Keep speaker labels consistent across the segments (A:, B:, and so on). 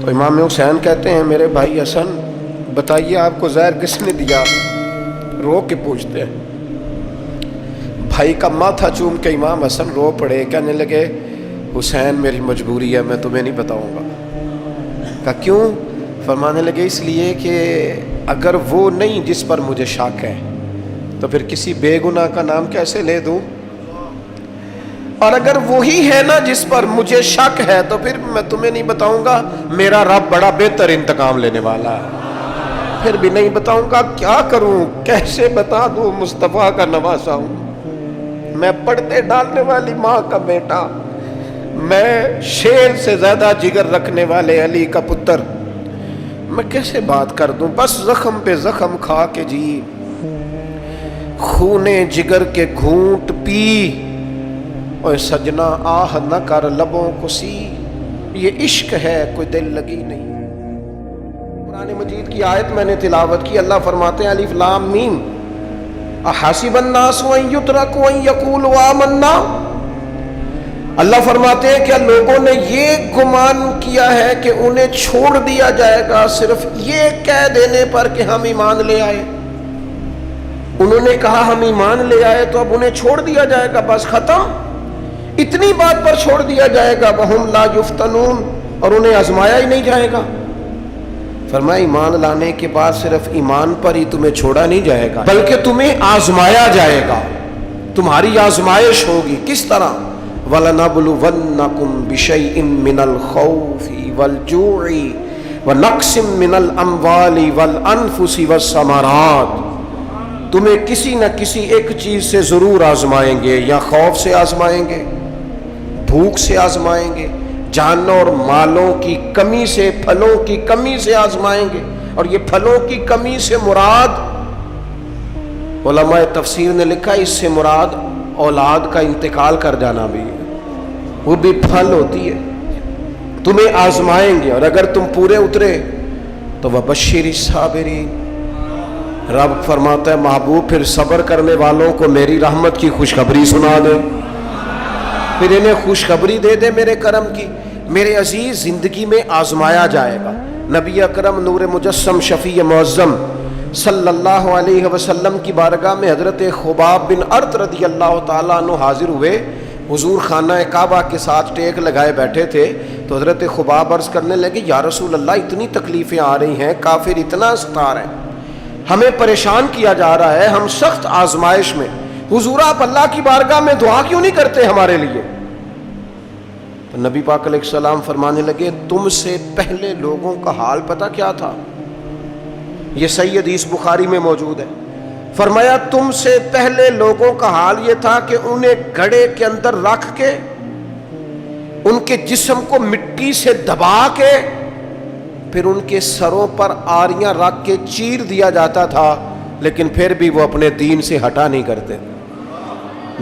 A: تو امام حسین کہتے ہیں میرے بھائی حسن بتائیے آپ کو زہر کس نے دیا؟ رو کے پوچھتے ہیں. بھائی کا ماتھا چوم کے امام حسن رو پڑے, کہنے لگے حسین میری مجبوری ہے, میں تمہیں نہیں بتاؤں گا. کہا کیوں؟ فرمانے لگے اس لیے کہ اگر وہ نہیں جس پر مجھے شک ہے تو پھر کسی بے گناہ کا نام کیسے لے دوں, اور اگر وہی ہے نا جس پر مجھے شک ہے تو پھر میں تمہیں نہیں بتاؤں گا. میرا رب بڑا بہتر انتقام لینے والا ہے, پھر بھی نہیں بتاؤں گا. کیا کروں, کیسے بتا دوں, مصطفیٰ کا نواسا ہوں, میں پردے ڈالنے والی ماں کا بیٹا, میں شیر سے زیادہ جگر رکھنے والے علی کا پتر, میں کیسے بات کر دوں. بس زخم پہ زخم کھا کے جی, خونے جگر کے گھونٹ پی, اور سجنا آہ نہ کر لبوں کو سی, یہ عشق ہے کوئی دل لگی نہیں. قرآن مجید کی آیت میں نے تلاوت کی. اللہ فرماتے ہیں الف لام میم احسب الناس ان یترکوا ان یقولوا آمنا. اللہ فرماتے ہیں کہ لوگوں نے یہ گمان کیا ہے کہ انہیں چھوڑ دیا جائے گا صرف یہ کہہ دینے پر کہ ہم ایمان لے آئے. انہوں نے کہا ہم ایمان لے آئے تو اب انہیں چھوڑ دیا جائے گا, بس ختم, اتنی بات پر چھوڑ دیا جائے گا. وہم لا یفتنون, اور انہیں آزمایا ہی نہیں جائے گا. فرمایا ایمان لانے کے بعد صرف ایمان پر ہی تمہیں چھوڑا نہیں جائے گا بلکہ تمہیں آزمایا جائے گا, تمہاری آزمائش ہوگی. کس طرح؟ وَلَنَبْلُوَنَّكُمْ بِشَيْءٍ مِّنَ الْخَوْفِ وَالْجُوعِ وَنَقْصٍ مِّنَ الْأَمْوَالِ وَالْأَنفُسِ وَالثَّمَرَاتِ. تمہیں کسی نہ کسی ایک چیز سے ضرور آزمائیں گے, یا خوف سے آزمائیں گے, بھوک سے آزمائیں گے, جانوں اور مالوں کی کمی سے, پھلوں کی کمی سے آزمائیں گے. اور یہ پھلوں کی کمی سے مراد, علماء تفسیر نے لکھا اس سے مراد اولاد کا انتقال کر جانا بھی ہے, وہ بھی پھل ہوتی ہے. تمہیں آزمائیں گے, اور اگر تم پورے اترے تو وَبَشِّرِ الصَّابِرِينَ. رب فرماتا ہے محبوب پھر صبر کرنے والوں کو میری رحمت کی خوشخبری سنا دے, پھر انہیں خوشخبری دے دے میرے کرم کی. میرے عزیز زندگی میں آزمایا جائے گا. نبی اکرم نور مجسم شفیع معظم صلی اللہ علیہ وسلم کی بارگاہ میں حضرت خباب بن ارت رضی اللہ تعالیٰ عنہ حاضر ہوئے. حضور خانہ کعبہ کے ساتھ ٹیک لگائے بیٹھے تھے, تو حضرت خباب عرض کرنے لگے یا رسول اللہ اتنی تکلیفیں آ رہی ہیں, کافر اتنا ستا رہے ہیں, ہمیں پریشان کیا جا رہا ہے, ہم سخت آزمائش میں. حضور آپ اللہ کی بارگاہ میں دعا کیوں نہیں کرتے ہمارے لیے؟ تو نبی پاک علیہ السلام فرمانے لگے تم سے پہلے لوگوں کا حال پتہ کیا تھا؟ یہ صحیح حدیث بخاری میں موجود ہے. فرمایا تم سے پہلے لوگوں کا حال یہ تھا کہ انہیں گڑھے کے اندر رکھ کے ان کے جسم کو مٹی سے دبا کے پھر ان کے سروں پر آریاں رکھ کے چیر دیا جاتا تھا, لیکن پھر بھی وہ اپنے دین سے ہٹا نہیں کرتے.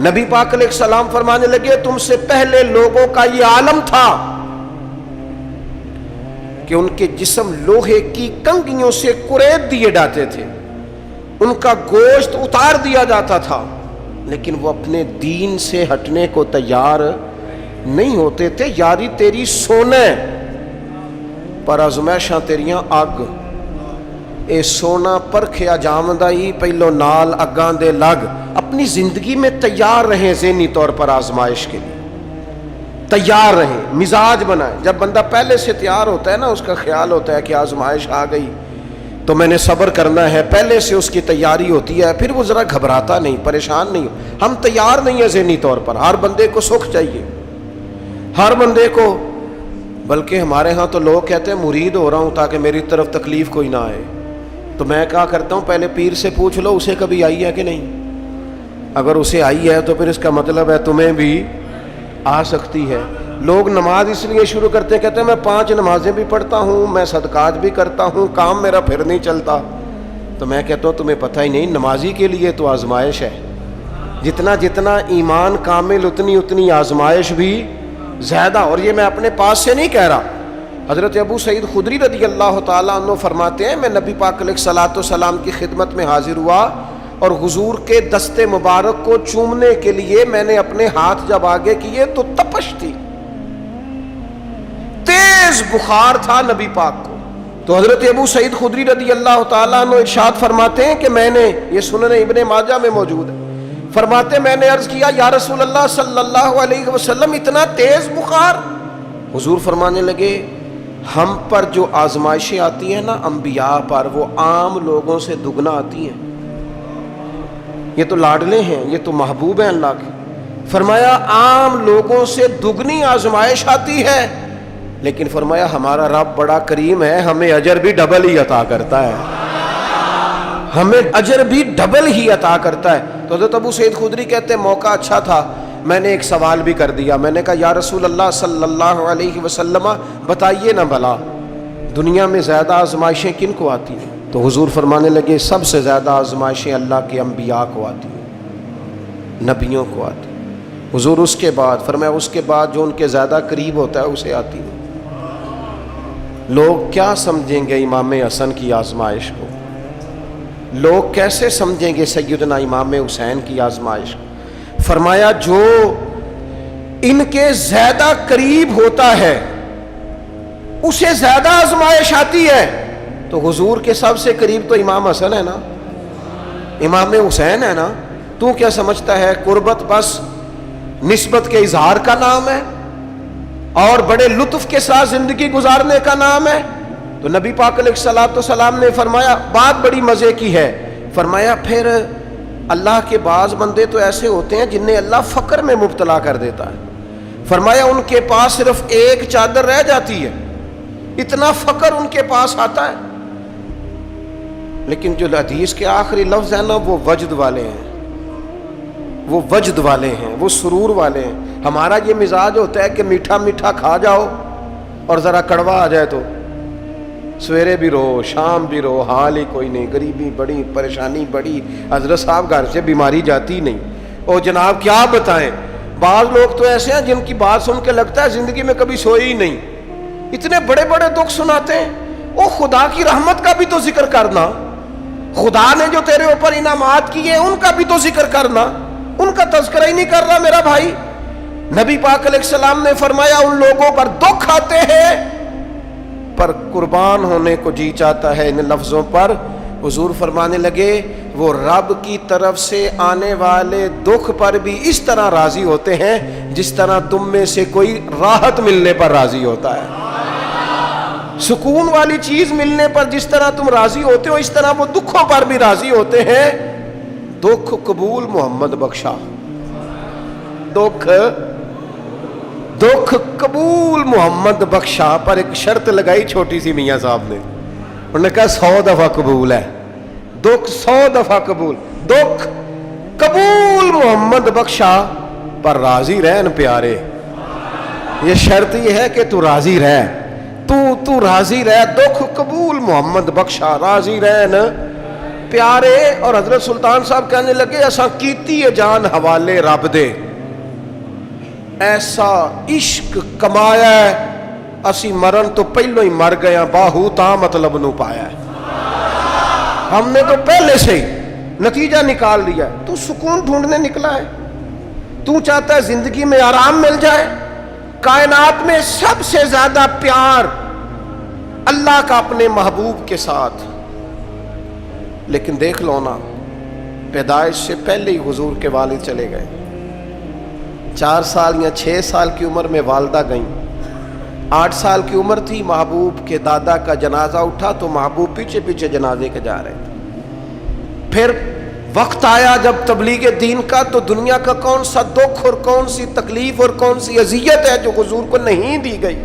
A: نبی پاک علیہ السلام فرمانے لگے تم سے پہلے لوگوں کا یہ عالم تھا کہ ان کے جسم لوہے کی کنگھیوں سے کریت دیے جاتے تھے, ان کا گوشت اتار دیا جاتا تھا, لیکن وہ اپنے دین سے ہٹنے کو تیار نہیں ہوتے تھے. یاری تیری سونے پر ازمائشاں تیریاں اگ, اے سونا پرکھیا جامدائی پہلو نال اگاں دے لگ. اپنی زندگی میں تیار رہیں, ذہنی طور پر آزمائش کے لیے تیار رہیں, مزاج بنائیں. جب بندہ پہلے سے تیار ہوتا ہے نا, اس کا خیال ہوتا ہے کہ آزمائش آ گئی تو میں نے صبر کرنا ہے, پہلے سے اس کی تیاری ہوتی ہے, پھر وہ ذرا گھبراتا نہیں, پریشان نہیں. ہم تیار نہیں ہیں ذہنی طور پر. ہر بندے کو سکھ چاہیے, ہر بندے کو, بلکہ ہمارے ہاں تو لوگ کہتے ہیں مرید ہو رہا ہوں تاکہ میری طرف تکلیف کوئی نہ آئے. تو میں کیا کرتا ہوں, پہلے پیر سے پوچھ لو اسے کبھی آئی ہے کہ نہیں. اگر اسے آئی ہے تو پھر اس کا مطلب ہے تمہیں بھی آ سکتی ہے. لوگ نماز اس لیے شروع کرتے ہیں, کہتے ہیں میں 5 نمازیں بھی پڑھتا ہوں, میں صدقات بھی کرتا ہوں, کام میرا پھر نہیں چلتا. تو میں کہتا ہوں تمہیں پتہ ہی نہیں, نمازی کے لیے تو آزمائش ہے. جتنا جتنا ایمان کامل اتنی اتنی آزمائش بھی زیادہ. اور یہ میں اپنے پاس سے نہیں کہہ رہا, حضرت ابو سعید خدری رضی اللہ تعالیٰ عنہ فرماتے ہیں میں نبی پاک علیہ الصلوۃ والسلام کی خدمت میں حاضر ہوا اور حضور کے دست مبارک کو چومنے کے لیے میں نے اپنے ہاتھ جب آگے کیے تو تپش تھی, تیز تیز بخار تھا نبی پاک کو. تو حضرت ابو سعید خدری رضی اللہ تعالیٰ عنہ ارشاد فرماتے ہیں کہ میں نے، یہ سنن ابن ماجہ میں موجود ہے، فرماتے میں نے عرض کیا یا رسول اللہ صلی اللہ علیہ وسلم اتنا تیز بخار؟ حضور فرمانے لگے ہم پر جو آزمائشیں آتی ہیں نا انبیاء پر، وہ عام لوگوں سے دگنا آتی ہیں. یہ تو لاڈلے ہیں، یہ تو محبوب ہیں اللہ کے. فرمایا عام لوگوں سے دگنی آزمائش آتی ہے، لیکن فرمایا ہمارا رب بڑا کریم ہے، ہمیں اجر بھی ڈبل ہی عطا کرتا ہے، ہمیں اجر بھی ڈبل ہی عطا کرتا ہے. تو حضرت ابو سعید خدری کہتے ہیں موقع اچھا تھا، میں نے ایک سوال بھی کر دیا. میں نے کہا یا رسول اللہ صلی اللہ علیہ وسلم بتائیے نا بھلا دنیا میں زیادہ آزمائشیں کن کو آتی ہیں؟ تو حضور فرمانے لگے سب سے زیادہ آزمائشیں اللہ کے انبیاء کو آتی ہیں، نبیوں کو آتی ہیں. حضور اس کے بعد فرمایا اس کے بعد جو ان کے زیادہ قریب ہوتا ہے اسے آتی ہے. لوگ کیا سمجھیں گے امام حسن کی آزمائش کو؟ لوگ کیسے سمجھیں گے سیدنا امام حسین کی آزمائش کو؟ فرمایا جو ان کے زیادہ قریب ہوتا ہے اسے زیادہ آزمائش آتی ہے. تو حضور کے سب سے قریب تو امام حسن ہے نا، امام حسین ہے نا. تو کیا سمجھتا ہے قربت بس نسبت کے اظہار کا نام ہے اور بڑے لطف کے ساتھ زندگی گزارنے کا نام ہے؟ تو نبی پاک علیہ الصلوۃ والسلام نے فرمایا بات بڑی مزے کی ہے. فرمایا پھر اللہ کے بعض بندے تو ایسے ہوتے ہیں جنہیں اللہ فقر میں مبتلا کر دیتا ہے. فرمایا ان کے پاس صرف ایک چادر رہ جاتی ہے، اتنا فقر ان کے پاس آتا ہے. لیکن جو حدیث کے آخری لفظ ہیں نا وہ وجد والے ہیں، وہ وجد والے ہیں، وہ سرور والے ہیں. ہمارا یہ مزاج ہوتا ہے کہ میٹھا میٹھا کھا جاؤ اور ذرا کڑوا آ جائے تو سویرے بھی رو شام بھی رو، حال ہی کوئی نہیں، غریبی بڑی، پریشانی بڑی، حضرت صاحب گھر سے بیماری جاتی نہیں. اور جناب کیا بتائیں، بعض لوگ تو ایسے ہیں جن کی بات سن کے لگتا ہے زندگی میں کبھی سوئی ہی نہیں، اتنے بڑے بڑے دکھ سناتے ہیں. او خدا کی رحمت کا بھی تو ذکر کرنا، خدا نے جو تیرے اوپر انعامات کیے ان کا بھی تو ذکر کرنا. ان کا تذکرہ ہی نہیں کر رہا میرا بھائی. نبی پاک علیہ السلام نے فرمایا ان لوگوں پر دکھ آتے ہیں پر قربان ہونے کو جی چاہتا ہے ان لفظوں پر. حضور فرمانے لگے وہ رب کی طرف سے آنے والے دکھ پر بھی اس طرح راضی ہوتے ہیں جس طرح تم میں سے کوئی راحت ملنے پر راضی ہوتا ہے. سکون والی چیز ملنے پر جس طرح تم راضی ہوتے ہو اس طرح وہ دکھوں پر بھی راضی ہوتے ہیں. دکھ قبول محمد بخشا، دکھ قبول محمد بخشا. پر ایک شرط لگائی چھوٹی سی میاں صاحب نے، انہوں نے کہا 100 دفعہ قبول ہے، دکھ 100 دفعہ قبول. دکھ قبول محمد بخشا پر راضی رہن پیارے. یہ شرط یہ ہے کہ تو راضی رہ، تو راضی رہ. دکھ قبول محمد بخشا، راضی رہن پیارے. اور حضرت سلطان صاحب کہنے لگے اساں کیتی ہے جان حوالے رب دے، ایسا عشق کمایا ہے اسی مرن تو پہلو ہی مر گیا، باہو تا مطلب نو پایا ہے. ہم نے تو پہلے سے ہی نتیجہ نکال لیا ہے. تو سکون ڈھونڈنے نکلا ہے، تو چاہتا ہے زندگی میں آرام مل جائے. کائنات میں سب سے زیادہ پیار اللہ کا اپنے محبوب کے ساتھ. لیکن دیکھ لو نا پیدائش سے پہلے ہی حضور کے والد چلے گئے. 4 سال یا 6 سال کی عمر میں والدہ گئیں. 8 سال کی عمر تھی، محبوب کے دادا کا جنازہ اٹھا تو محبوب پیچھے پیچھے جنازے کے جا رہے تھے. پھر وقت آیا جب تبلیغ دین کا تو دنیا کا کون سا دکھ اور کون سی تکلیف اور کون سی اذیت ہے جو حضور کو نہیں دی گئی.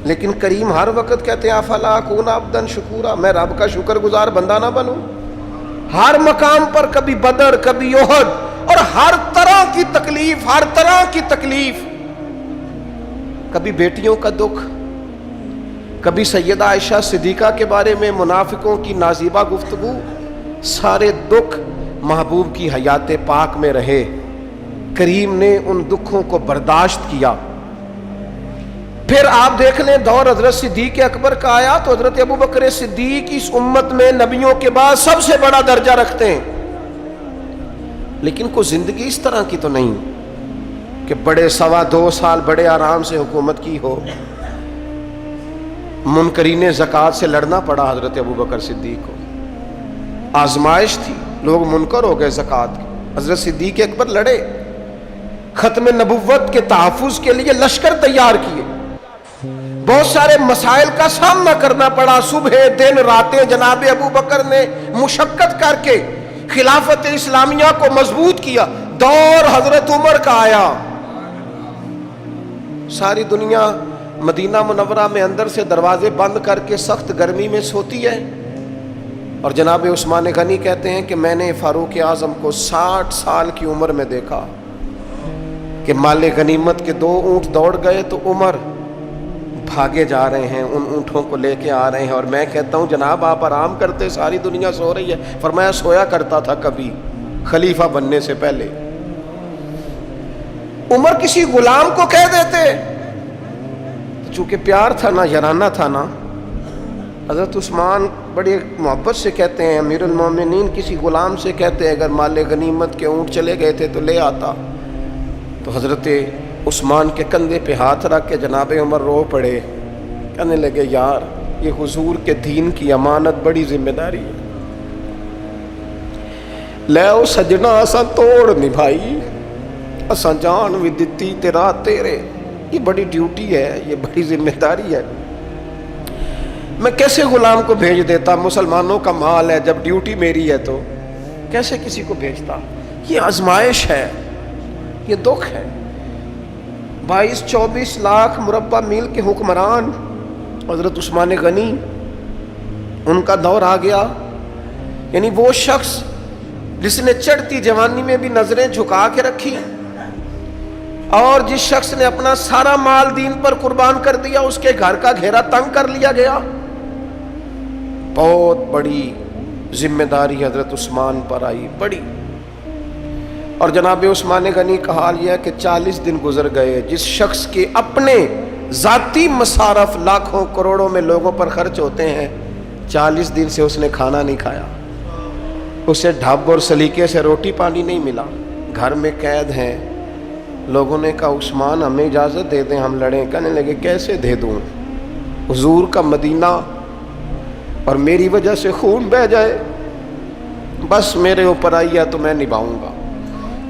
A: لیکن کریم ہر وقت کہتے ہیں افلا اکون عبدا شکورا، میں رب کا شکر گزار بندہ نہ بنوں. ہر مقام پر کبھی بدر کبھی احد اور ہر طرح کی تکلیف، ہر طرح کی تکلیف. کبھی بیٹیوں کا دکھ، کبھی سیدہ عائشہ صدیقہ کے بارے میں منافقوں کی نازیبہ گفتگو. سارے دکھ محبوب کی حیات پاک میں رہے. کریم نے ان دکھوں کو برداشت کیا. پھر آپ دیکھ لیں دور حضرت صدیق اکبر کا آیا تو حضرت ابو بکر صدیق اس امت میں نبیوں کے بعد سب سے بڑا درجہ رکھتے ہیں. لیکن کوئی زندگی اس طرح کی تو نہیں کہ بڑے 2.25 سال بڑے آرام سے حکومت کی ہو. मुनकरीन ज़कात से लड़ना पड़ा हज़रत अबू बकर सिद्दीक को, आजमाइश थी, लोग मुनकर हो गए ज़कात के। हज़रत सिद्दीक अकबर लड़े, ख़त्म नबुव्वत के तहफ़्फ़ुज़ के लिए लश्कर तैयार किए, बहुत सारे मसाइल का सामना करना पड़ा, सुबह दिन रातें जनाब अबू बकर ने मुशक्क़त करके खिलाफत इस्लामिया को मजबूत किया। दौर हज़रत उमर का आया, सारी दुनिया मदीना मुनव्वरा में अंदर से दरवाजे बंद करके सख्त गर्मी में सोती है, और जनाब उस्मान गनी कहते हैं कि मैंने फ़ारूक आज़म को 60 साल की उम्र में देखा कि माले गनीमत के 2 ऊँट दौड़ गए तो उमर भागे जा रहे हैं, उन ऊँटों को लेके आ रहे हैं, और मैं कहता हूँ जनाब आप आराम करते, सारी दुनिया सो रही है। फरमाया सोया करता था कभी खलीफा बनने से पहले। उमर किसी गुलाम को कह देते, चूंकि प्यार था ना, यराना था ना, हज़रत उस्मान बड़ी मोहब्बत से कहते हैं, अमीरुल मोमिनीन किसी गुलाम से कहते हैं अगर माले गनीमत के ऊँट चले गए थे तो ले आता। तो हज़रत उस्मान के कंधे पे हाथ रख के जनाब उमर रो पड़े, कहने लगे यार ये हुजूर के दीन की अमानत बड़ी जिम्मेदारी है, लै सजना असा तोड़ निभाई, असा जान भी दिती तेरा तेरे, ये बड़ी ड्यूटी है, ये बड़ी जिम्मेदारी है। मैं कैसे गुलाम को भेज देता, मुसलमानों का माल है, जब ड्यूटी मेरी है तो कैसे किसी को भेजता। ये आजमाइश है, ये दुख है। 22-24 लाख मुरब्बा मील के हुक्मरान हज़रत उस्मान गनी, उनका दौर आ गया। यानी वो शख्स जिसने चढ़ती जवानी में भी नजरें झुका के रखी, और जिस शख्स ने अपना सारा माल दीन पर कुर्बान कर दिया, उसके घर का घेरा तंग कर लिया गया। बहुत बड़ी जिम्मेदारी हजरत उस्मान पर आई, बड़ी। और जनाब उस्मान गनी का हाल यह है कि 40 दिन गुजर गए, जिस शख्स के अपने ज़ाती मसारफ लाखों करोड़ों में लोगों पर खर्च होते हैं, 40 दिन से उसने खाना नहीं खाया, उसे ढब और सलीके से रोटी पानी नहीं मिला, घर में कैद हैं। लोगों ने कहा उस्मान हमें इजाज़त दे दें, हम लड़ें। कहने लगे कैसे दे दूँ, हुजूर का मदीना और मेरी वजह से खून बह जाए, बस मेरे ऊपर आई है तो मैं निभाऊंगा,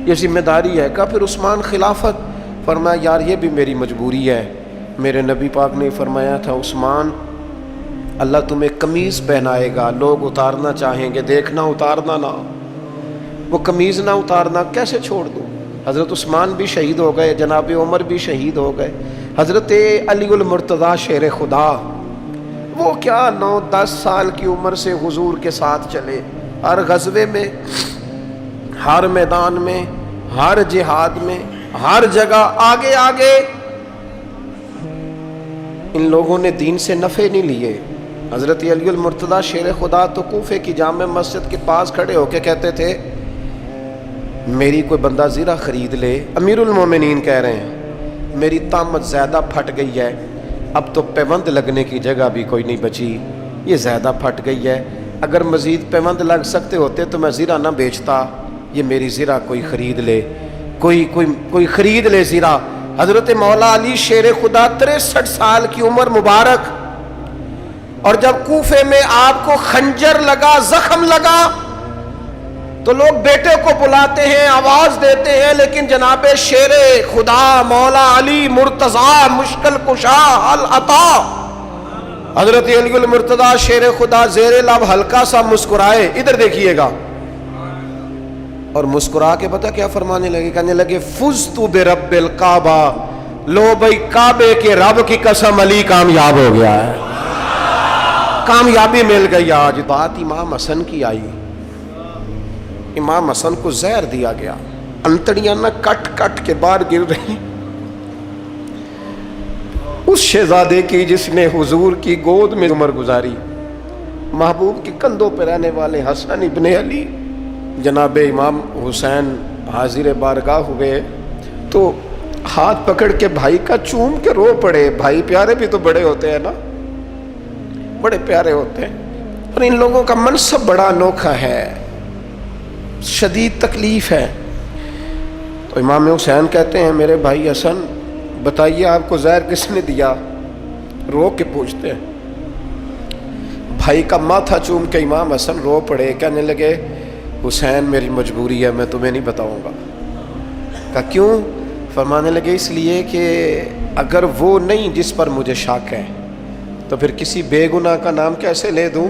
A: ये जिम्मेदारी है। कहा फिर उस्मान खिलाफत, फरमाया यार ये भी मेरी मजबूरी है। मेरे नबी पाक ने फरमाया था उस्मान अल्लाह तुम्हें कमीज़ पहनाएगा, लोग उतारना चाहेंगे, देखना उतारना ना, वो कमीज़ ना उतारना कैसे छोड़ दूँ। हज़रत उस्मान भी शहीद हो गए, जनाब उमर भी शहीद हो गए। हज़रत अली उल मुर्तज़ा शेर खुदा, वो क्या 9-10 साल की उम्र से हुजूर के साथ चले, हर गज़वे में, हर मैदान में, हर जिहाद में, हर जगह आगे आगे। इन लोगों ने दीन से नफ़े नहीं लिए। हज़रत अली उल मुर्तज़ा शेर खुदा तो कूफे की जामे मस्जिद के पास खड़े होकर कहते थे मेरी कोई बंदा ज़ीरा ख़रीद ले। अमीरुल मोमिनीन कह रहे हैं मेरी तामत ज़्यादा फट गई है, अब तो पैबंद लगने की जगह भी कोई नहीं बची, ये ज़्यादा फट गई है, अगर मज़ीद पैबंद लग सकते होते तो मैं ज़ीरा ना बेचता, ये मेरी ज़ीरा कोई ख़रीद ले, कोई ख़रीद ले ज़ीरा। हज़रत मौला अली शेर खुदा 63 साल की उम्र मुबारक, और जब कूफे में आपको खंजर लगा, ज़ख्म लगा, तो लोग बेटे को बुलाते हैं, आवाज देते हैं, लेकिन जनाबे शेरे खुदा मौला अली मुर्तज़ा मुश्किल कुशा हल अता, हजरत अली उल मुर्तज़ा शेर खुदा ज़ेरे लब हल्का सा मुस्कुराए, इधर देखिएगा, और मुस्कुरा के पता क्या फरमाने लगे, कहने लगे फुज़्तु बिरब्बिल काबा, लो भाई काबे के रब की कसम अली कामयाब हो गया है, कामयाबी मिल गई। आज बात इमाम हसन की आई, इमाम हसन को जहर दिया गया, अंतड़ियां ना कट कट के बाहर गिर रही। उस शहजादे की जिसने हुजूर की गोद में उम्र गुजारी, महबूब के कंधों पर रहने वाले हसन इब्ने अली, जनाब इमाम हुसैन हाजिर बारगाह हुए तो हाथ पकड़ के भाई का चूम के रो पड़े। भाई प्यारे भी तो बड़े होते हैं ना, बड़े प्यारे होते हैं, और इन लोगों का मनसब बड़ा अनोखा है, शदीद तकलीफ है। तो इमाम हुसैन कहते हैं मेरे भाई हसन बताइए आपको जहर किसने दिया, रो के पूछते हैं। भाई का माथा चूम के इमाम हसन रो पड़े, कहने लगे हुसैन मेरी मजबूरी है, मैं तुम्हें नहीं बताऊंगा। कहा क्यों? फरमाने लगे इसलिए कि अगर वो नहीं जिस पर मुझे शक है तो फिर किसी बेगुनाह का नाम कैसे ले दूं,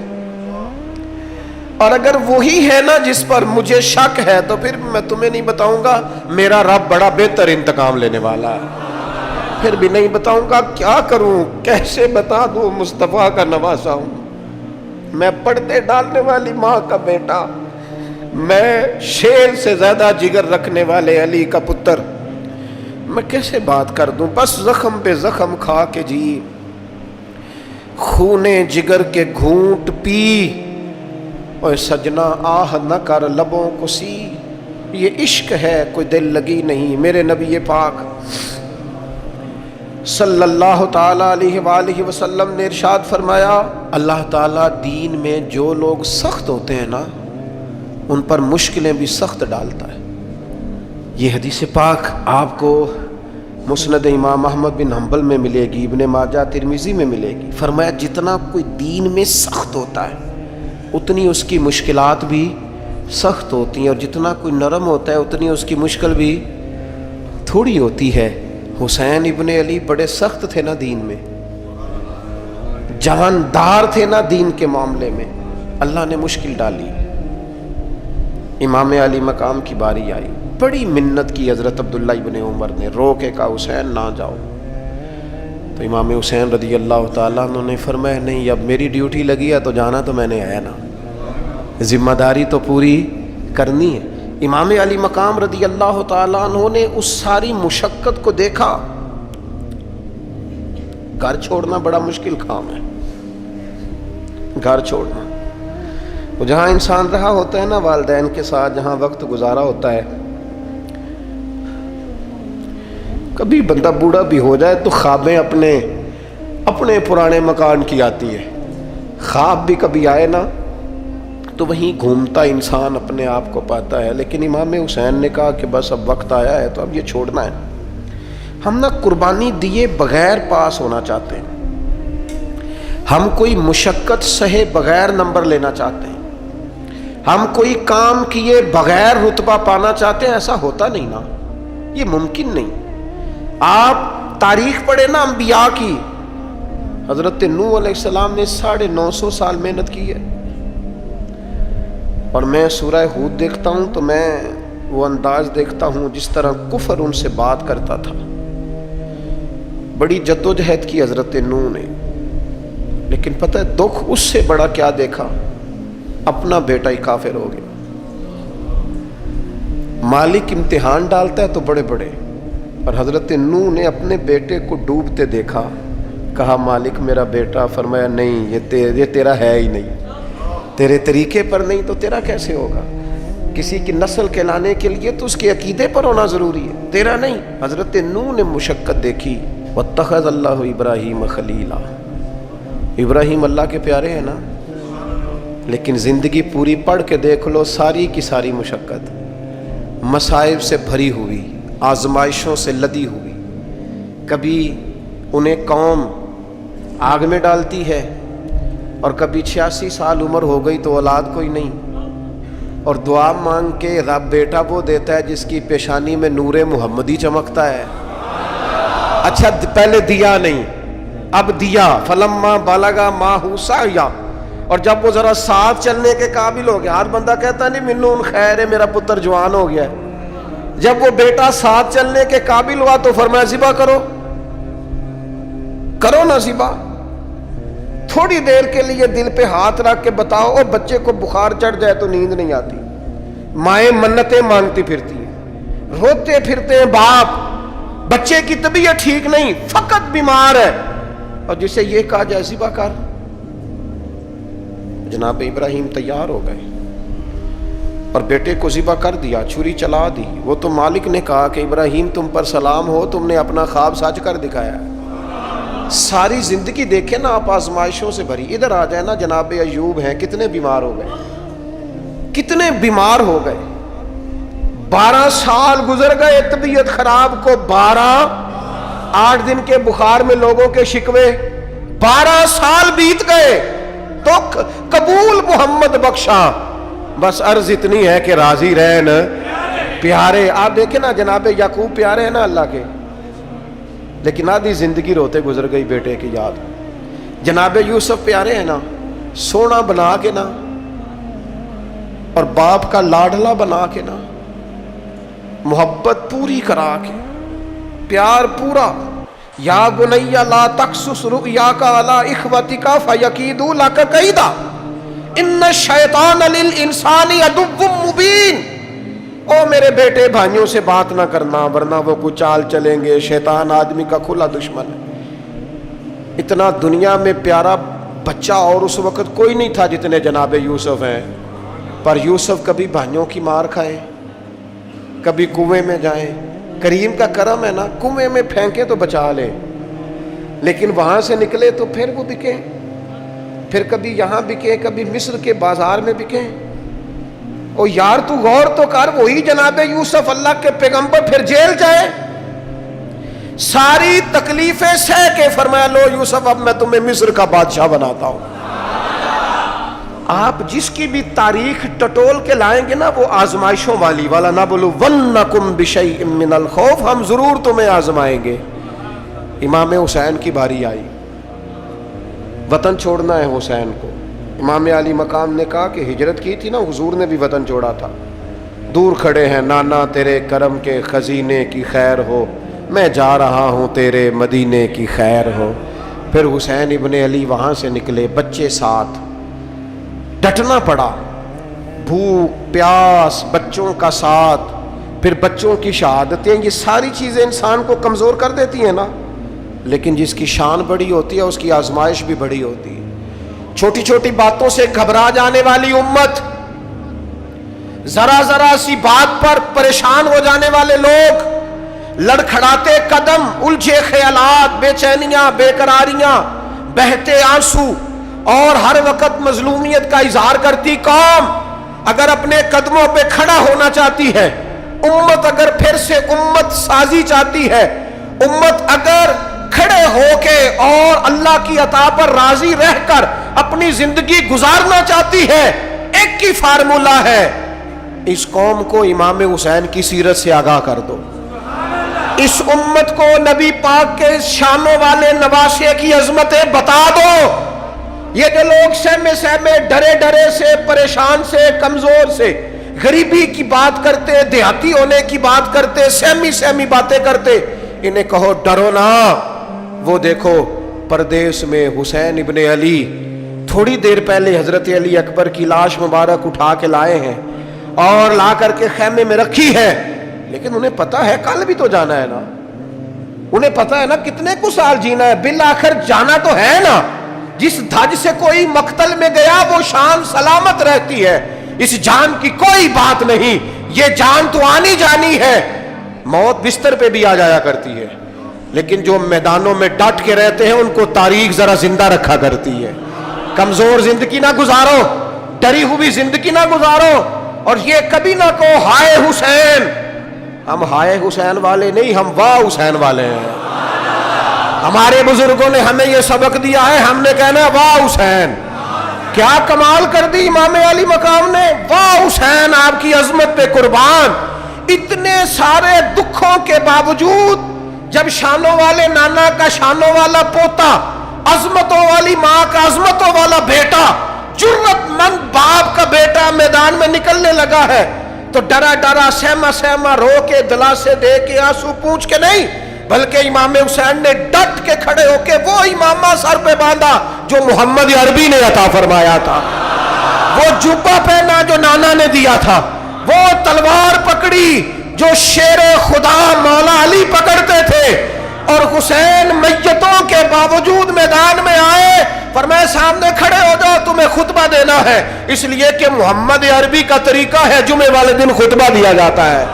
A: और अगर वही है ना जिस पर मुझे शक है तो फिर मैं तुम्हें नहीं बताऊंगा। मेरा रब बड़ा बेहतर इंतकाम लेने वाला है, फिर भी नहीं बताऊंगा। क्या करूं, कैसे बता दूं, मुस्तफ़ा का नवासा हूं मैं, पर्दे डालने वाली माँ का बेटा, मैं शेर से ज्यादा जिगर रखने वाले अली का पुत्र, मैं कैसे बात कर दूं। बस जख्म पे जख्म खा के जी, खूने जिगर के घूंट पी, और सजना आह न कर लबों को सी। ये इश्क है कोई दिल लगी नहीं। मेरे नबी पाक सल्लल्लाहु ताला अलैहि वसल्लम ने इरशाद फरमाया, अल्लाह ताला दीन में जो लोग सख्त होते हैं ना उन पर मुश्किलें भी सख्त डालता है। ये हदीस पाक आपको मुस्नद इमाम अहमद बिन हम्बल में मिलेगी, इब्ने माजा तिरमिजी में मिलेगी। फरमाया जितना कोई दीन में सख्त होता है उतनी उसकी मुश्किलात भी सख्त होती हैं, और जितना कोई नरम होता है उतनी उसकी मुश्किल भी थोड़ी होती है। हुसैन इब्ने अली बड़े सख्त थे ना दीन में, जानदार थे ना दीन के मामले में, अल्लाह ने मुश्किल डाली। इमाम अली मकाम की बारी आई, बड़ी मिन्नत की हज़रत अब्दुल्ला इब्ने उमर ने, रो के कहा हुसैन ना जाओ। तो इमाम हुसैन रज़ी अल्लाह ताला अन्हु ने फरमाया नहीं, अब मेरी ड्यूटी लगी है तो जाना तो मैंने है ना, जिम्मेदारी तो पूरी करनी है। इमाम अली मकाम रज़ी अल्लाह ताला अन्हु ने उस सारी मुशक्क़त को देखा। घर छोड़ना बड़ा मुश्किल काम है, घर छोड़ना। वो जहाँ इंसान रहा होता है ना वालिदैन के साथ, जहाँ वक्त गुजारा होता है, कभी बंदा बूढ़ा भी हो जाए तो ख्वाबें अपने अपने पुराने मकान की आती है। ख्वाब भी कभी आए ना तो वहीं घूमता इंसान अपने आप को पाता है। लेकिन इमाम हुसैन ने कहा कि बस अब वक्त आया है तो अब ये छोड़ना है। हम ना कुर्बानी दिए बगैर पास होना चाहते हैं, हम कोई मुशक्क़त सहे बगैर नंबर लेना चाहते हैं, हम कोई काम किए बगैर रुतबा पाना चाहते हैं। ऐसा होता नहीं ना, ये मुमकिन नहीं। आप तारीख पढ़े ना अंबिया की, हजरत नूह अलैहिस्सलाम ने 950 साल मेहनत की है, और मैं सूरह हूद देखता हूँ तो मैं वो अंदाज देखता हूँ जिस तरह कुफर उनसे बात करता था। बड़ी जद्दोजहद की हजरत नूह ने, लेकिन पता है दुख उससे बड़ा क्या देखा, अपना बेटा ही काफिर हो गया। मालिक इम्तिहान डालता है तो बड़े बड़े, और हजरत नूह ने अपने बेटे को डूबते देखा, कहा मालिक मेरा बेटा, फरमाया नहीं ये तेरा है ही नहीं, तेरे तरीके पर नहीं तो तेरा कैसे होगा। किसी की नस्ल कहलाने के लिए तो उसके अकीदे पर होना ज़रूरी है, तेरा नहीं। हजरत नूह ने मुशक्क़त देखी, वत्तख़ज़ अल्लाहु इब्राहीम खलीला, इब्राहीम अल्लाह के प्यारे हैं ना, लेकिन ज़िंदगी पूरी पढ़ के देख लो, सारी की सारी मुशक्क़त मसाइब से भरी हुई, आजमाइशों से लदी हुई। कभी उन्हें कौम आग में डालती है, और कभी 86 साल उम्र हो गई तो औलाद कोई नहीं, और दुआ मांग के रब बेटा वो देता है जिसकी पेशानी में नूरे मुहम्मदी चमकता है। अच्छा पहले दिया नहीं, अब दिया। फलम्मा बालगा माहू साया, और जब वो जरा साथ चलने के काबिल हो गया, हर बंदा कहता नहीं मिन्नून खैर है मेरा पुत्र जवान हो गया। जब वो बेटा साथ चलने के काबिल हुआ तो फरमाया ज़िबा करो, करो ना ज़िबा। थोड़ी देर के लिए दिल पे हाथ रख के बताओ, और बच्चे को बुखार चढ़ जाए तो नींद नहीं आती, माएँ मन्नतें मांगती फिरती हैं, रोते फिरते हैं बाप, बच्चे की तबीयत ठीक नहीं, फकत बीमार है, और जिसे ये कहा जाए ज़िबा कर। जनाब इब्राहिम तैयार हो गए और बेटे को ज़िबा कर दिया, छुरी चला दी। वो तो मालिक ने कहा कि इब्राहिम तुम पर सलाम हो, तुमने अपना ख्वाब सच कर दिखाया। सारी जिंदगी देखे ना आप आजमाइशों से भरी। इधर आ जाए ना, जनाब अयूब हैं, कितने बीमार हो गए, कितने बीमार हो गए, 12 साल गुजर गए तबीयत खराब को, 8 दिन के बुखार में लोगों के शिकवे, 12 साल बीत गए दुख कबूल मुहम्मद बख्शा। बस अर्ज इतनी है कि राजी रहन प्यारे। आप देखें ना, जनाब याकूब प्यारे हैं ना अल्लाह के, लेकिन आधी जिंदगी रोते गुजर गई बेटे की याद। जनाब यूसुफ प्यारे हैं ना, सोना बना के ना, और बाप का लाडला बना के ना, मोहब्बत पूरी करा के, प्यार पूरा। या बुनैया ला तक़सुस रुया का अला इख्वतिका फयकीदू लका कैदा इन्न शैतान लिल इंसानी अदुव्वुम मुबीन। ओ मेरे बेटे, भाइयों से बात ना करना वरना वो कुछ चाल चलेंगे। शैतान आदमी का खुला दुश्मन है। इतना दुनिया में प्यारा बच्चा और उस वक्त कोई नहीं था जितने जनाब यूसुफ हैं। पर यूसुफ कभी भाइयों की मार खाए, कभी कुएं में जाए। करीम का करम है ना, कुएं में फेंके तो बचा ले, लेकिन वहां से निकले तो फिर वो बिके, फिर कभी यहां बिके, कभी मिस्र के बाजार में बिके। ओ यार तू गौर तो कर, वही जनाब यूसुफ अल्लाह के पैगंबर फिर जेल जाए, सारी तकलीफें सह के फरमाया लो यूसुफ अब मैं तुम्हें मिस्र का बादशाह बनाता हूं। आप जिसकी भी तारीख टटोल के लाएंगे ना, वो आजमाइशों वाली वाला ना बोलो वन्नकुम बिशैइन मिनल खौफ, हम जरूर तुम्हें आजमाएंगे। इमाम हुसैन की बारी आई, वतन छोड़ना है हुसैन को। इमाम अली मकाम ने कहा कि हिजरत की थी ना, हुजूर ने भी वतन छोड़ा था। दूर खड़े हैं नाना तेरे करम के खजीने की खैर हो, मैं जा रहा हूँ तेरे मदीने की खैर हो। फिर हुसैन इब्ने अली वहाँ से निकले, बच्चे साथ, डटना पड़ा। भूख प्यास, बच्चों का साथ, फिर बच्चों की शहादतें, ये सारी चीज़ें इंसान को कमज़ोर कर देती हैं ना। लेकिन जिसकी शान बड़ी होती है उसकी आजमाइश भी बड़ी होती है। छोटी छोटी बातों से घबरा जाने वाली उम्मत, जरा जरा सी बात पर परेशान हो जाने वाले लोग, लड़खड़ाते कदम, उलझे ख्यालात, बेचैनियां, बेकरारियां, बहते आंसू और हर वक्त मजलूमियत का इजहार करती कौम अगर अपने कदमों पे खड़ा होना चाहती है, उम्मत अगर फिर से उम्मत साजी चाहती है, उम्मत अगर खड़े होके और अल्लाह की अता पर राजी रहकर अपनी जिंदगी गुजारना चाहती है, एक ही फार्मूला है, इस कौम को इमाम हुसैन की सीरत से आगाह कर दो। इस उम्मत को नबी पाक के शानों वाले नवासे की अजमतें बता दो। ये जो लोग सहमे सहमे, डरे डरे से, परेशान से, कमजोर से, गरीबी की बात करते, देहाती होने की बात करते, सहमी सहमी बातें करते, इन्हें कहो डरो ना। वो देखो परदेश में हुसैन इब्ने अली थोड़ी देर पहले हजरत अली अकबर की लाश मुबारक उठा के लाए हैं और ला करके खैमे में रखी है, लेकिन उन्हें पता है कल भी तो जाना है ना। उन्हें पता है ना कितने कुछ साल जीना है, बिल आखिर जाना तो है ना। जिस धज से कोई मक्तल में गया वो शान सलामत रहती है। इस जान की कोई बात नहीं, ये जान तो आनी जानी है। मौत बिस्तर पे भी आ जाया करती है, लेकिन जो मैदानों में डट के रहते हैं उनको तारीख जरा जिंदा रखा करती है। कमजोर जिंदगी ना गुजारो, डरी हुई जिंदगी ना गुजारो, और ये कभी ना कहो हाय हुसैन। हम हाय हुसैन वाले नहीं, हम वाह हुसैन वाले हैं। हमारे बुजुर्गों ने हमें यह सबक दिया है, हमने कहना वाह हुसैन। क्या कमाल कर दी इमाम अली मकाम ने, वाह हुसैन आपकी अजमत पे कुर्बान। इतने सारे दुखों के बावजूद जब शानों वाले नाना का शानों वाला पोता, अजमतों वाली माँ का अजमतों वाला बेटा, जुर्रतमंद बाप का बेटा मैदान में निकलने लगा है, तो डरा डरा सहमा सहमा रो के दिलासे दे के आंसू पूछ के नहीं, बल्कि इमाम हुसैन ने डट के खड़े होके वो इमामा सर पे बांधा जो मोहम्मद अरबी ने अता फरमाया था, वो जुब्बा पहना जो नाना ने दिया था, वो तलवार पकड़ी जो शेर खुदा मौला अली पकड़ते थे, और हुसैन मैयतों के बावजूद मैदान में आए, फरमाया सामने खड़े हो जाओ, तुम्हें खुतबा देना है। इसलिए कि मोहम्मद अरबी का तरीका है जुमे वाले दिन खुतबा दिया जाता है।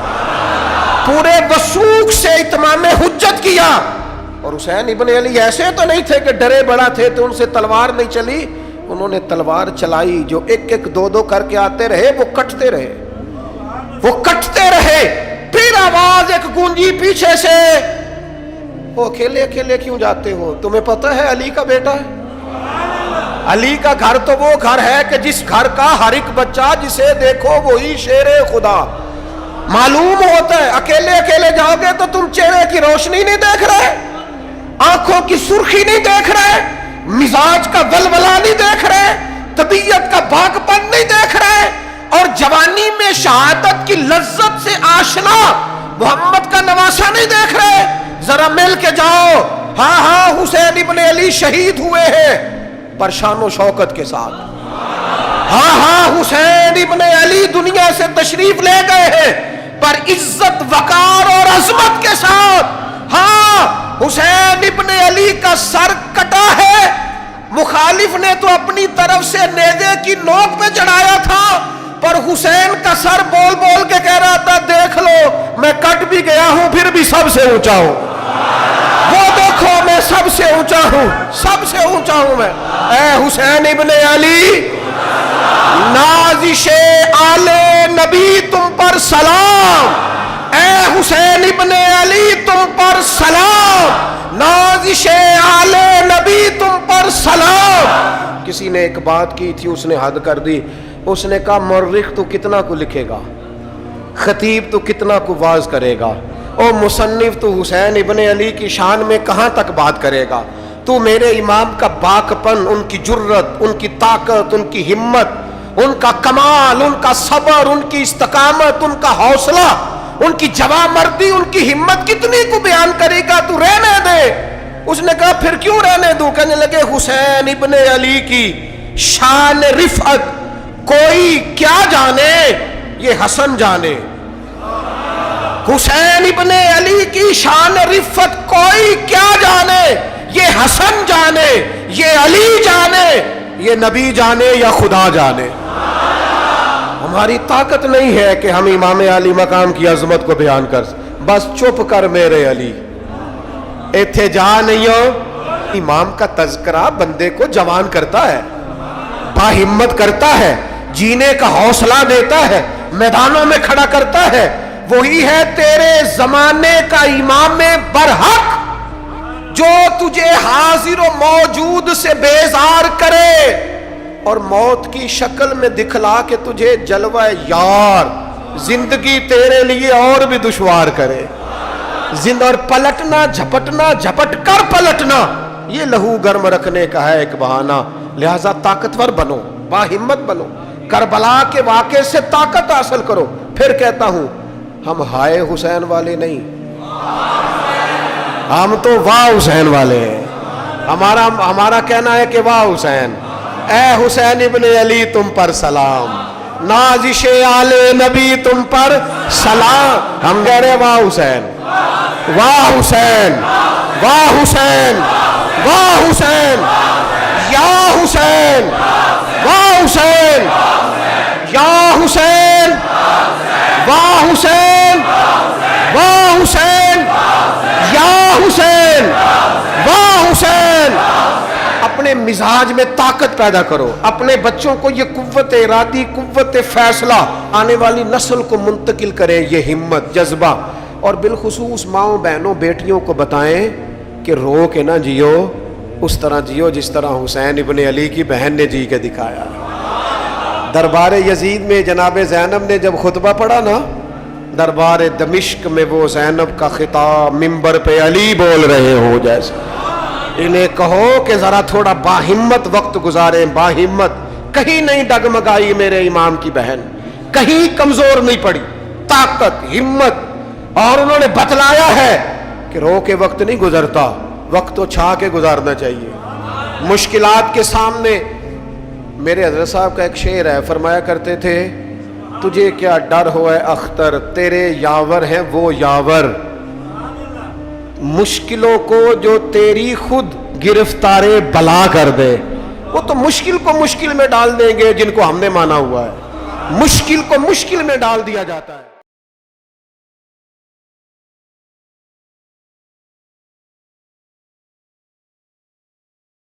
A: पूरे वसूख से इत्माम हुज्जत किया। और हुसैन इब्ने अली ऐसे तो नहीं थे कि डरे बड़ा थे तो उनसे तलवार नहीं चली, उन्होंने तलवार चलाई। जो एक एक दो दो करके आते रहे वो कटते रहे, वो कटते रहे। फिर आवाज एक गूंजी पीछे से, वो अकेले अकेले क्यों जाते हो, तुम्हें पता है अली का बेटा है। علی کا گھر تو وہ گھر ہے کہ جس گھر کا ہر ایک بچہ جسے دیکھو وہی شیر خدا معلوم ہوتا ہے. اکیلے اکیلے جاؤ گے تو تم چہرے کی روشنی نہیں دیکھ رہے, آنکھوں کی سرخی نہیں دیکھ رہے, مزاج کا ولولہ نہیں دیکھ رہے, طبیعت کا باغ پن نہیں دیکھ رہے, اور جوانی میں شہادت کی لذت سے آشنا محمد کا نواسا نہیں دیکھ رہے. ذرا مل کے جاؤ. ہاں ہاں حسین ابن علی شہید ہوئے ہیں پر شان و شوکت کے ساتھ. ہاں ہاں حسین ابن علی دنیا سے تشریف لے گئے ہیں پر عزت وقار اور عظمت کے ساتھ. ہاں حسین ابن علی کا سر کٹا ہے, مخالف نے تو اپنی طرف سے نیزے کی نوک پہ چڑھایا تھا, پر حسین کا سر بول بول کے کہہ رہا تھا دیکھ لو میں کٹ بھی گیا ہوں پھر بھی سب سے اونچا ہوں. وہ دیکھو میں سب سے اونچا ہوں, سب سے اونچا ہوں میں. اے حسین ابن علی, نازش آل نبی تم پر سلام. اے حسین ابن علی تم پر سلام, نازش آل نبی تم پر سلام. کسی نے ایک بات کی تھی, اس نے حد کر دی. اس نے کہا مورخ تو کتنا کو لکھے گا, خطیب تو کتنا کو واز کرے گا, او مصنف تو حسین ابن علی کی شان میں کہاں تک بات کرے گا. تو میرے امام کا باکپن, ان کی جرت, ان کی طاقت, ان کی ہمت, ان کا کمال, ان کا صبر, ان کی استقامت, ان کا حوصلہ, ان کی جوامردی, ان کی ہمت کتنی کو بیان کرے گا, تو رہنے دے. اس نے کہا پھر کیوں رہنے دوں. کہنے لگے حسین ابن علی کی شان رفعت کوئی کیا جانے یہ حسن جانے. حسین ابن علی کی شان رفعت کوئی کیا جانے یہ حسن جانے, یہ علی جانے, یہ نبی جانے یا خدا جانے. ہماری طاقت نہیں ہے کہ ہم امام علی مقام کی عظمت کو بیان کر. بس چپ کر میرے علی, ایتھے جا نہیں ہو. امام کا تذکرہ بندے کو جوان کرتا ہے, باہمت کرتا ہے, جینے کا حوصلہ دیتا ہے, میدانوں میں کھڑا کرتا ہے. وہی ہے تیرے زمانے کا امام برحق جو تجھے حاضر و موجود سے بیزار کرے اور موت کی شکل میں دکھلا کے تجھے جلوہ یار زندگی تیرے لیے اور بھی دشوار کرے. اور پلٹنا جھپٹنا, جھپٹ کر پلٹنا, یہ لہو گرم رکھنے کا ہے ایک بہانہ. لہذا طاقتور بنو, باہمت بنو, کربلا کے واقعے سے طاقت حاصل کرو. پھر کہتا ہوں ہم ہائے حسین والے نہیں, ہم تو واہ حسین والے ہیں. ہمارا کہنا ہے کہ واہ حسین. اے حسین ابن علی تم پر سلام, نازش آل نبی تم پر سلام. ہم کہہ رہے واہ حسین, واہ حسین, واہ حسین, واہ حسین, یا حسین, واہ حسین, یا حسین, واہ حسین, واہ حسین, یا حسین, واہ حسین. اپنے مزاج میں طاقت پیدا کرو, اپنے بچوں کو یہ قوت ارادی, قوت فیصلہ آنے والی نسل کو منتقل کریں, یہ ہمت, جذبہ. اور بالخصوص ماؤں بہنوں بیٹیوں کو بتائیں کہ رو کے نہ جیو, اس طرح جیو جس طرح حسین ابن علی کی بہن نے جی کے دکھایا. دربار یزید میں جناب زینب نے جب خطبہ پڑھا نا, دربار دمشق میں وہ زینب کا خطاب منبر پہ علی بول رہے ہو جیسے. انہیں کہو کہ ذرا تھوڑا باہمت وقت گزاریں, باہمت. کہیں نہیں ڈگمگائی میرے امام کی بہن, کہیں کمزور نہیں پڑی, طاقت, ہمت. اور انہوں نے بتلایا ہے کہ رو کے وقت نہیں گزرتا, وقت تو چھا کے گزارنا چاہیے. مشکلات کے سامنے میرے حضرت صاحب کا ایک شعر ہے, فرمایا کرتے تھے تجھے کیا ڈر ہو اے اختر, تیرے یاور ہیں وہ یاور, مشکلوں کو جو تیری خود گرفتارے بلا کر دے. وہ تو مشکل کو مشکل میں ڈال دیں گے جن کو ہم نے مانا ہوا ہے, مشکل کو مشکل میں ڈال دیا جاتا ہے.